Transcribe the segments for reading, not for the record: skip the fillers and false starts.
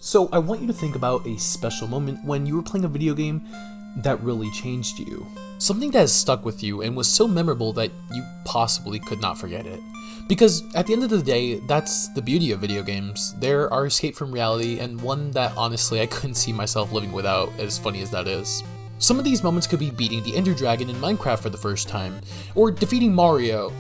So I want you to think about a special moment when you were playing a video game that really changed you. Something that has stuck with you and was so memorable that you possibly could not forget it. Because at the end of the day, that's the beauty of video games. They're our escape from reality, and one that honestly I couldn't see myself living without, as funny as that is. Some of these moments could be beating the Ender Dragon in Minecraft for the first time, or defeating Mario,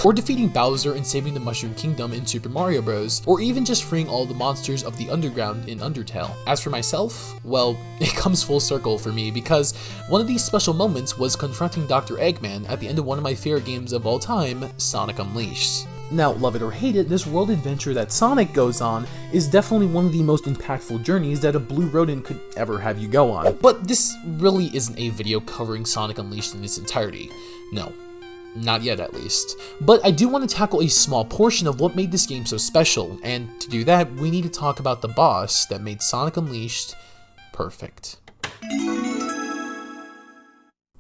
or defeating Bowser and saving the Mushroom Kingdom in Super Mario Bros, or even just freeing all the monsters of the underground in Undertale. As for myself, well, it comes full circle for me because one of these special moments was confronting Dr. Eggman at the end of one of my favorite games of all time, Sonic Unleashed. Now, love it or hate it, this world adventure that Sonic goes on is definitely one of the most impactful journeys that a blue rodent could ever have you go on. But this really isn't a video covering Sonic Unleashed in its entirety. No. Not yet, at least. But I do want to tackle a small portion of what made this game so special, and to do that, we need to talk about the boss that made Sonic Unleashed perfect.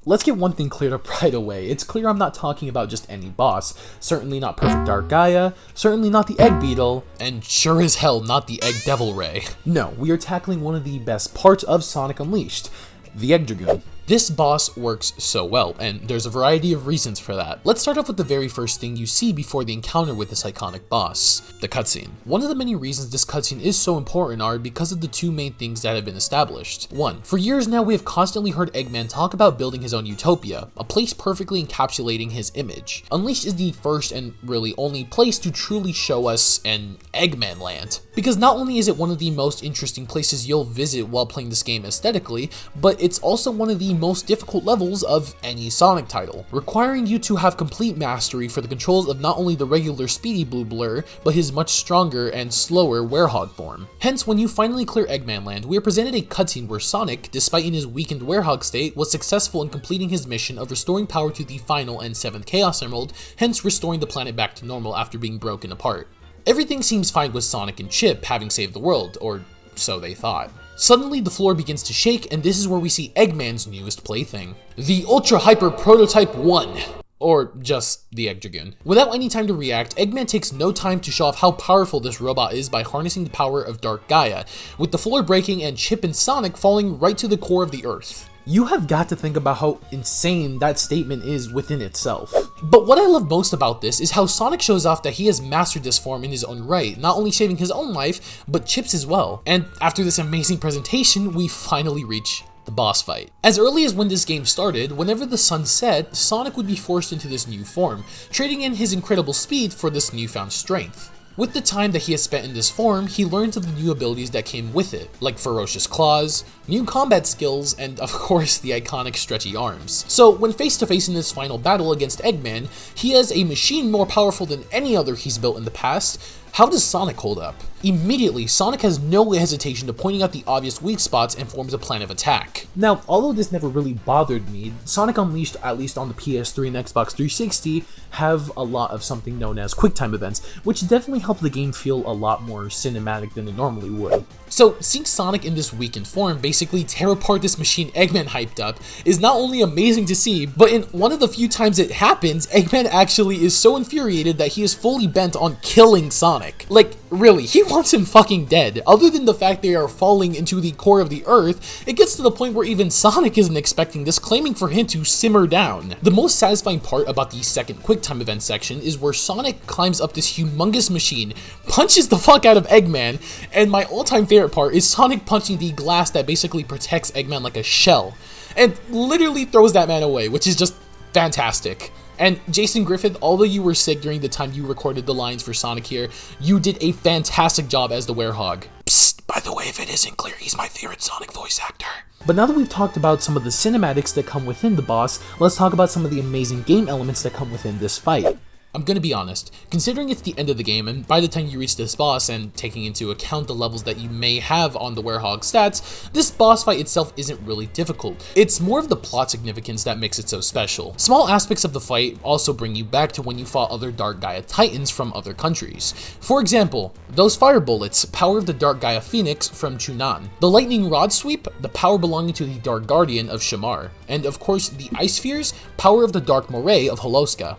Let's get one thing cleared up right away. It's clear I'm not talking about just any boss. Certainly not Perfect Dark Gaia, certainly not the Egg Beetle, and sure as hell not the Egg Devil Ray. No, we are tackling one of the best parts of Sonic Unleashed, the Egg Dragoon. This boss works so well, and there's a variety of reasons for that. Let's start off with the very first thing you see before the encounter with this iconic boss, the cutscene. One of the many reasons this cutscene is so important are because of the two main things that have been established. One, for years now we have constantly heard Eggman talk about building his own utopia, a place perfectly encapsulating his image. Unleashed is the first and really only place to truly show us an Eggman land. Because not only is it one of the most interesting places you'll visit while playing this game aesthetically, but it's also one of the most difficult levels of any Sonic title, requiring you to have complete mastery for the controls of not only the regular speedy Blue Blur, but his much stronger and slower Werehog form. Hence, when you finally clear Eggman Land, we are presented a cutscene where Sonic, despite in his weakened Werehog state, was successful in completing his mission of restoring power to the final and 7th Chaos Emerald, hence restoring the planet back to normal after being broken apart. Everything seems fine with Sonic and Chip having saved the world, or so they thought. Suddenly, the floor begins to shake, and this is where we see Eggman's newest plaything, the Ultra Hyper Prototype 1. Or just the Egg Dragoon. Without any time to react, Eggman takes no time to show off how powerful this robot is by harnessing the power of Dark Gaia, with the floor breaking and Chip and Sonic falling right to the core of the Earth. You have got to think about how insane that statement is within itself. But what I love most about this is how Sonic shows off that he has mastered this form in his own right, not only saving his own life, but Chip's as well. And after this amazing presentation, we finally reach the boss fight. As early as when this game started, whenever the sun set, Sonic would be forced into this new form, trading in his incredible speed for this newfound strength. With the time that he has spent in this form, he learns of the new abilities that came with it, like ferocious claws, new combat skills, and of course the iconic stretchy arms. So when face to face in this final battle against Eggman, he has a machine more powerful than any other he's built in the past. How does Sonic hold up? Immediately, Sonic has no hesitation to pointing out the obvious weak spots and forms a plan of attack. Now, although this never really bothered me, Sonic Unleashed, at least on the PS3 and Xbox 360, have a lot of something known as QuickTime events, which definitely help the game feel a lot more cinematic than it normally would. So, seeing Sonic in this weakened form basically tear apart this machine Eggman hyped up is not only amazing to see, but in one of the few times it happens, Eggman actually is so infuriated that he is fully bent on killing Sonic. Like, really, he wants him fucking dead. Other than the fact they are falling into the core of the earth, it gets to the point where even Sonic isn't expecting this, claiming for him to simmer down. The most satisfying part about the second QuickTime event section is where Sonic climbs up this humongous machine, punches the fuck out of Eggman, and my all-time favorite part is Sonic punching the glass that basically protects Eggman like a shell, and literally throws that man away, which is just fantastic. And Jason Griffith, although you were sick during the time you recorded the lines for Sonic here, you did a fantastic job as the Werehog. Psst, by the way, if it isn't clear, he's my favorite Sonic voice actor. But now that we've talked about some of the cinematics that come within the boss, let's talk about some of the amazing game elements that come within this fight. I'm gonna be honest, considering it's the end of the game, and by the time you reach this boss, and taking into account the levels that you may have on the Werehog stats, this boss fight itself isn't really difficult. It's more of the plot significance that makes it so special. Small aspects of the fight also bring you back to when you fought other Dark Gaia Titans from other countries. For example, those fire bullets, power of the Dark Gaia Phoenix from Chunan, the lightning rod sweep, the power belonging to the Dark Guardian of Shamar, and of course the ice spheres, power of the Dark Moray of Holoska.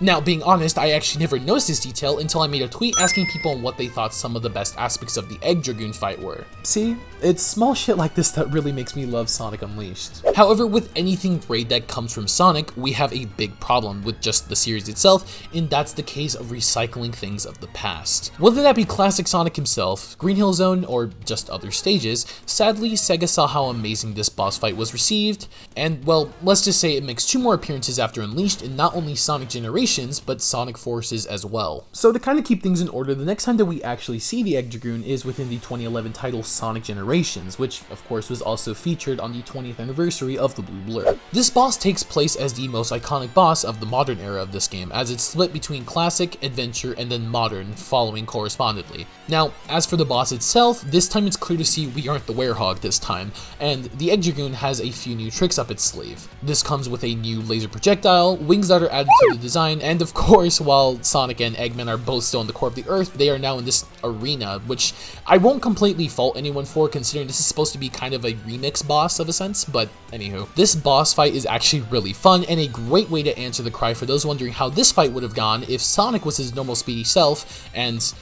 Now, being honest, I actually never noticed this detail until I made a tweet asking people on what they thought some of the best aspects of the Egg Dragoon fight were. See, it's small shit like this that really makes me love Sonic Unleashed. However, with anything great that comes from Sonic, we have a big problem with just the series itself, and that's the case of recycling things of the past. Whether that be classic Sonic himself, Green Hill Zone, or just other stages, sadly, Sega saw how amazing this boss fight was received, and well, let's just say it makes 2 more appearances after Unleashed in not only Sonic Generations, but Sonic Forces as well. So to kind of keep things in order, the next time that we actually see the Egg Dragoon is within the 2011 title Sonic Generations, which of course was also featured on the 20th anniversary of the Blue Blur. This boss takes place as the most iconic boss of the modern era of this game, as it's split between classic, adventure, and then modern, following correspondingly. Now, as for the boss itself, this time it's clear to see we aren't the Werehog this time, and the Egg Dragoon has a few new tricks up its sleeve. This comes with a new laser projectile, wings that are added to the design, and of course, while Sonic and Eggman are both still in the core of the Earth, they are now in this arena, which I won't completely fault anyone for, considering this is supposed to be kind of a remix boss of a sense, but anywho. This boss fight is actually really fun, and a great way to answer the cry for those wondering how this fight would have gone if Sonic was his normal speedy self, and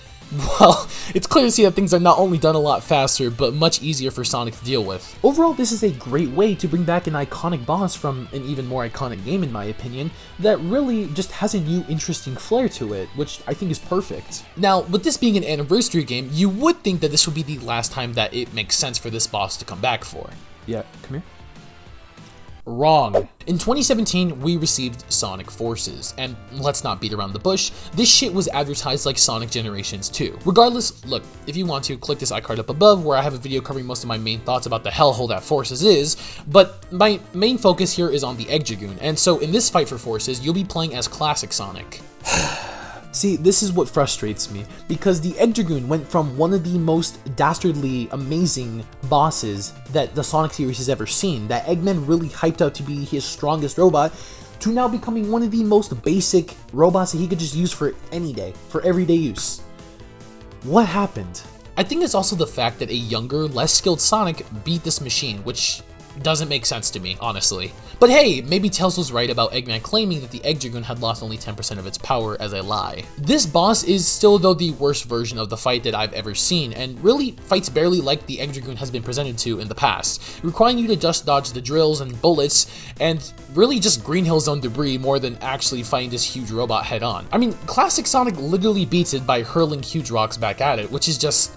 well, it's clear to see that things are not only done a lot faster, but much easier for Sonic to deal with. Overall, this is a great way to bring back an iconic boss from an even more iconic game in my opinion, that really just has a new interesting flair to it, which I think is perfect. Now, with this being an anniversary game, you would think that this would be the last time that it makes sense for this boss to come back for. Yeah, come here. Wrong. In 2017, we received Sonic Forces, and let's not beat around the bush, this shit was advertised like Sonic Generations 2. Regardless, look, if you want to, click this iCard up above where I have a video covering most of my main thoughts about the hellhole that Forces is, but my main focus here is on the Egg Dragoon, and so in this fight for Forces, you'll be playing as classic Sonic. See, this is what frustrates me, because the Egg Dragoon went from one of the most dastardly, amazing bosses that the Sonic series has ever seen, that Eggman really hyped out to be his strongest robot, to now becoming one of the most basic robots that he could just use for any day, for everyday use. What happened? I think it's also the fact that a younger, less skilled Sonic beat this machine, which doesn't make sense to me, honestly. But hey, maybe Tails was right about Eggman claiming that the Egg Dragoon had lost only 10% of its power as a lie. This boss is still though the worst version of the fight that I've ever seen, and really fights barely like the Egg Dragoon has been presented to in the past, requiring you to just dodge the drills and bullets, and really just Green Hill Zone debris more than actually fighting this huge robot head on. I mean, classic Sonic literally beats it by hurling huge rocks back at it, which is just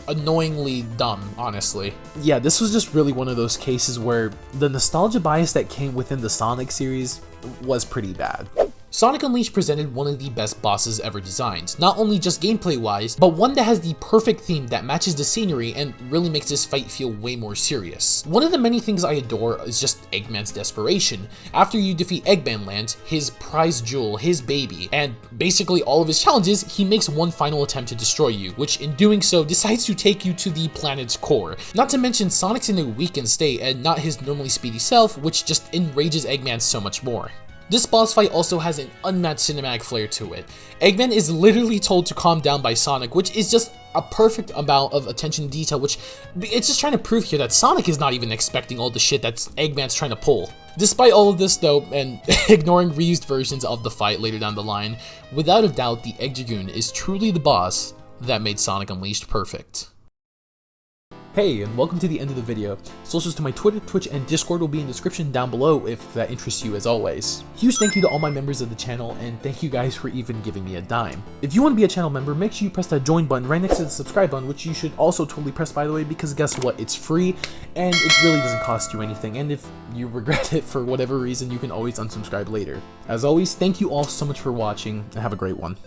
annoyingly dumb, honestly. Yeah, this was just really one of those cases where the nostalgia bias that came within the Sonic series was pretty bad. Sonic Unleashed presented one of the best bosses ever designed, not only just gameplay wise, but one that has the perfect theme that matches the scenery and really makes this fight feel way more serious. One of the many things I adore is just Eggman's desperation. After you defeat Eggman Land, his prized jewel, his baby, and basically all of his challenges, he makes one final attempt to destroy you, which in doing so decides to take you to the planet's core. Not to mention Sonic's in a weakened state and not his normally speedy self, which just enrages Eggman so much more. This boss fight also has an unmatched cinematic flair to it. Eggman is literally told to calm down by Sonic, which is just a perfect amount of attention to detail, which it's just trying to prove here that Sonic is not even expecting all the shit that Eggman's trying to pull. Despite all of this though, and ignoring reused versions of the fight later down the line, without a doubt the Egg Dragoon is truly the boss that made Sonic Unleashed perfect. Hey, and welcome to the end of the video. Socials to my Twitter, Twitch, and Discord will be in the description down below if that interests you as always. Huge thank you to all my members of the channel, and thank you guys for even giving me a dime. If you want to be a channel member, make sure you press that join button right next to the subscribe button, which you should also totally press by the way, because guess what, it's free, and it really doesn't cost you anything, and if you regret it for whatever reason, you can always unsubscribe later. As always, thank you all so much for watching, and have a great one.